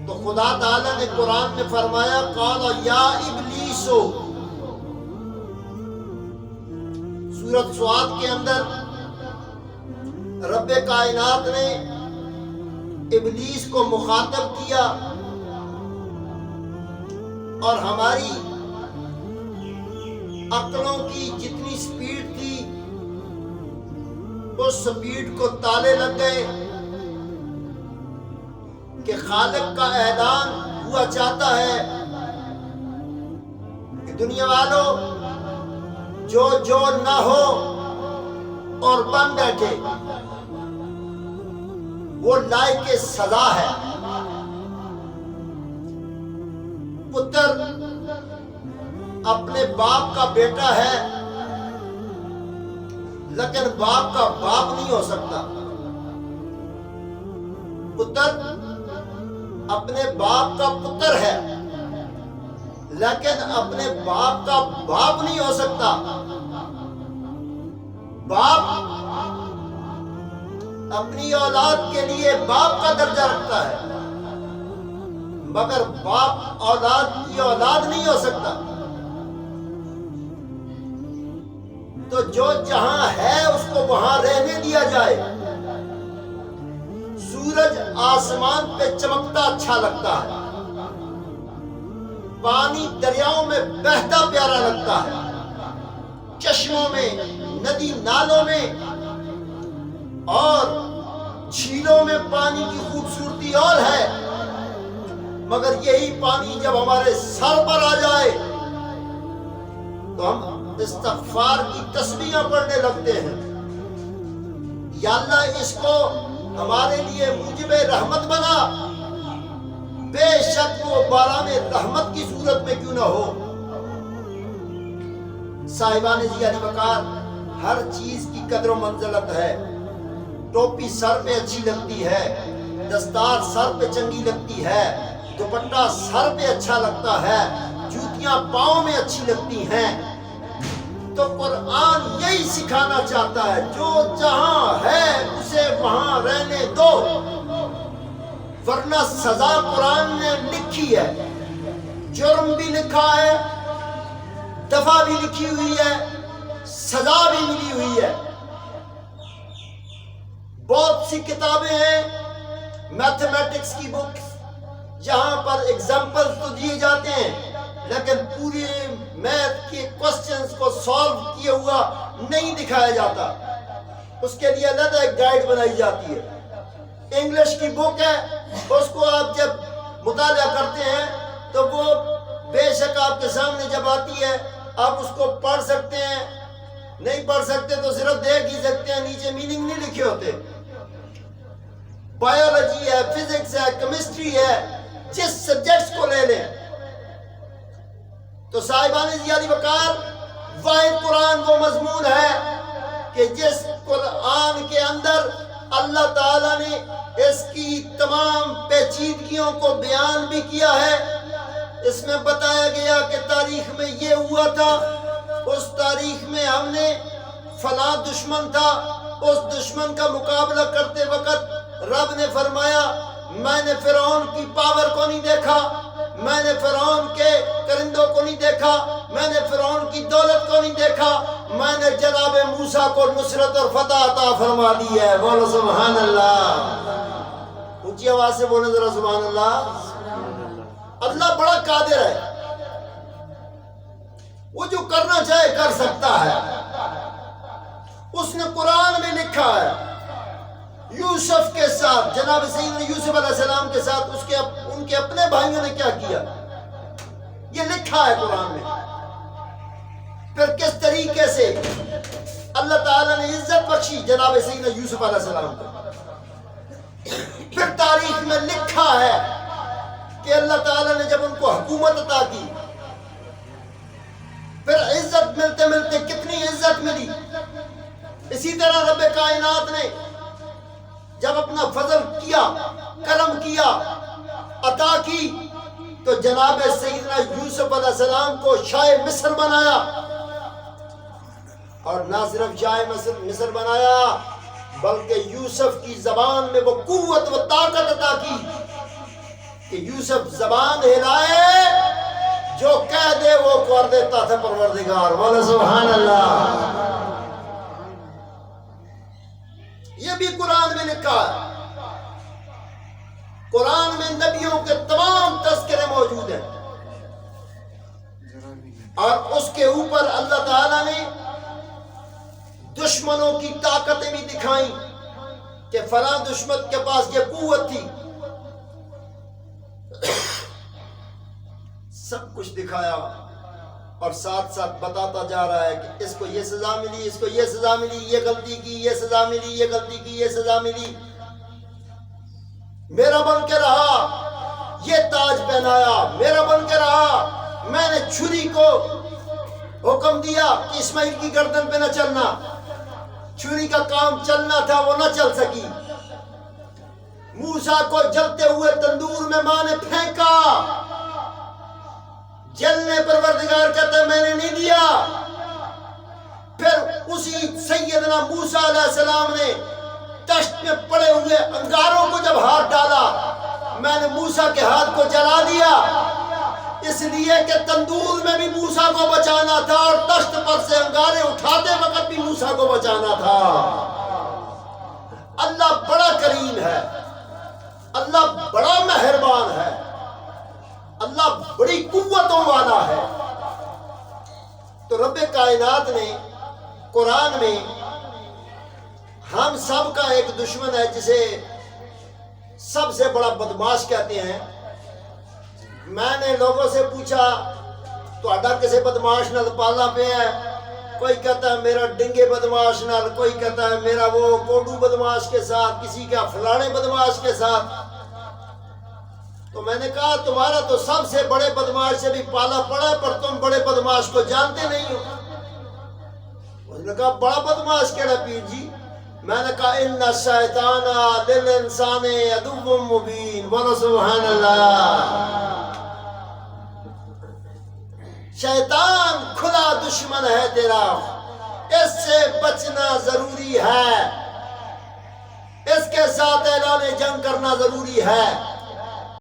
تو خدا تعالیٰ نے قرآن میں فرمایا قال یا ابلیسو، سورۃ سعاد کے اندر رب کائنات نے ابلیس کو مخاطب کیا اور ہماری عقلوں کی جتنی سپیڈ تھی اس سپیڈ کو تالے لگ گئے کہ خالق کا اعلان ہوا چاہتا ہے کہ دنیا والوں جو نہ ہو اور بن بیٹھے وہ لائق سزا ہے۔ پتر اپنے باپ کا بیٹا ہے لیکن باپ کا باپ نہیں ہو سکتا۔ پتر اپنے باپ کا پتر ہے لیکن اپنے باپ کا باپ نہیں ہو سکتا۔ باپ اپنی اولاد کے لیے باپ کا درجہ رکھتا ہے مگر باپ اولاد کی اولاد نہیں ہو سکتا۔ تو جو جہاں ہے اس کو وہاں رہنے دیا جائے۔ سورج آسمان پہ چمکتا اچھا لگتا ہے، پانی دریاؤں میں بہتا پیارا لگتا ہے، چشموں میں، ندی نالوں میں اور جھیلوں میں پانی کی خوبصورتی اور ہے، مگر یہی پانی جب ہمارے سر پر آ جائے تو ہم استغفار کی تسبیحاں پڑھنے لگتے ہیں، یا اللہ اس کو ہمارے لیے موجب رحمت بنا، بے شک وہ باران رحمت کی صورت میں کیوں نہ ہو۔ صاحبان ضیاء وقار، ہر چیز کی قدر و منزلت ہے۔ ٹوپی سر پہ اچھی لگتی ہے، دستار سر پہ چنگی لگتی ہے، دوپٹہ سر پہ اچھا لگتا ہے، جوتیاں پاؤں میں اچھی لگتی ہیں۔ تو قرآن یہی سکھانا چاہتا ہے جو جہاں ہے اسے وہاں رہنے دو، ورنہ سزا قرآن نے لکھی ہے، جرم بھی لکھا ہے، دفعہ بھی لکھی ہوئی ہے، سزا بھی ملی ہوئی ہے۔ بہت سی کتابیں ہیں میتھمیٹکس کی بکس جہاں پر ایگزامپل تو دیے جاتے ہیں لیکن پوری میتھ کے کوسچنز کو سالو کیا ہوا نہیں دکھایا جاتا، اس کے لیے علیحدہ ایک گائیڈ بنائی جاتی ہے۔ انگلش کی بک ہے، اس کو آپ جب مطالعہ کرتے ہیں تو وہ بے شک آپ کے سامنے جب آتی ہے آپ اس کو پڑھ سکتے ہیں، نہیں پڑھ سکتے تو صرف دیکھ ہی سکتے ہیں، نیچے میننگ نہیں لکھے ہوتے۔ بایولوجی ہے، فزکس ہے، کیمسٹری ہے، جس سبجیکٹس کو لے لیں۔ تو صاحبان ضیاء وقار، واحد قرآن وہ مضمون ہے کہ جس قرآن کے اندر اللہ تعالیٰ نے اس کی تمام پیچیدگیوں کو بیان بھی کیا ہے۔ اس میں بتایا گیا کہ تاریخ میں یہ ہوا تھا، اس تاریخ میں ہم نے فلاں دشمن تھا، اس دشمن کا مقابلہ کرتے وقت رب نے فرمایا میں نے فرعون کی پاور کو نہیں دیکھا، میں نے فرعون کے کرندوں کو نہیں دیکھا، میں نے فرعون کی دولت کو نہیں دیکھا، میں نے جناب موسیٰ کو نصرت اور فتح عطا فرما دی ہے۔ بولو سبحان اللہ، اونچی آواز سے بولو ذرا سبحان اللہ۔ اللہ بڑا قادر ہے، وہ جو کرنا چاہے کر سکتا ہے۔ اس نے قرآن میں لکھا ہے یوسف کے ساتھ، جناب سیدنا یوسف علیہ السلام کے ساتھ ان کے اپنے بھائیوں نے کیا کیا، یہ لکھا ہے قرآن میں۔ پھر کس طریقے سے اللہ تعالیٰ نے عزت بخشی جناب سیدنا یوسف علیہ السلام کو۔ پھر تاریخ میں لکھا ہے کہ اللہ تعالیٰ نے جب ان کو حکومت عطا کی، پھر عزت ملتے ملتے کتنی عزت ملی۔ اسی طرح رب کائنات نے جب اپنا فضل کیا، کرم کیا، عطا کی، تو جناب سیدنا یوسف علیہ السلام کو شاہ مصر بنایا، اور نہ صرف شاہ مصر بنایا بلکہ یوسف کی زبان میں وہ قوت و طاقت عطا کی کہ کہ یوسف زبان ہلائے جو کہہ دے وہ کر دیتا تھا پروردگار، بولے سبحان اللہ۔ یہ بھی قرآن میں لکھا ہے، قرآن میں نبیوں کے تمام تذکرے موجود ہیں، اور اس کے اوپر اللہ تعالیٰ نے دشمنوں کی طاقتیں بھی دکھائیں کہ فلاں دشمن کے پاس یہ قوت تھی، سب کچھ دکھایا، اور ساتھ ساتھ بتاتا جا رہا ہے کہ اس کو یہ سزا ملی، اس کو یہ سزا ملی، یہ غلطی کی، یہ سزا ملی، یہ غلطی کی، یہ سزا ملی، میرا بن کے رہا، یہ تاج پہنایا، میرا بن کے رہا، میں نے چھری کو حکم دیا کہ اسماعیل کی گردن پہ نہ چلنا، چھری کا کام چلنا تھا وہ نہ چل سکی، موسیٰ کو جلتے ہوئے تندور میں ماں نے پھینکا، جلنے پروردگار کہتا ہے میں نے نہیں دیا، پھر اسی سیدنا موسیٰ علیہ السلام نے تشت میں پڑے ہوئے انگاروں کو جب ہاتھ ڈالا، میں نے موسیٰ کے ہاتھ کو جلا دیا، اس لیے کہ تندور میں بھی موسیٰ کو بچانا تھا، اور تشت پر سے انگارے اٹھاتے وقت بھی موسیٰ کو بچانا تھا۔ اللہ بڑا کریم ہے، اللہ بڑا مہربان ہے، اللہ بڑی قوتوں والا ہے۔ تو رب کائنات نے قرآن میں ہم سب کا ایک دشمن ہے جسے سب سے بڑا بدماش کہتے ہیں۔ میں نے لوگوں سے پوچھا تو اڈا کسے بدماش نال پالا پہ ہے، کوئی کہتا ہے میرا ڈنگے بدماش نال، کوئی کہتا ہے میرا وہ کوڈو بدماش کے ساتھ، کسی کا فلانے بدماش کے ساتھ۔ تو میں نے کہا تمہارا تو سب سے بڑے بدماش سے بھی پالا پڑا ہے، پر تم بڑے بدماش کو جانتے نہیں ہو۔ اس نے کہا بڑا بدماش کیڑا پیر جی؟ میں نے کہا ان الشیطان للانسان عدو مبین، بولو سبحان اللہ۔ شیطان کھلا دشمن ہے تیرا، اس سے بچنا ضروری ہے، اس کے ساتھ اعلان جنگ کرنا ضروری ہے۔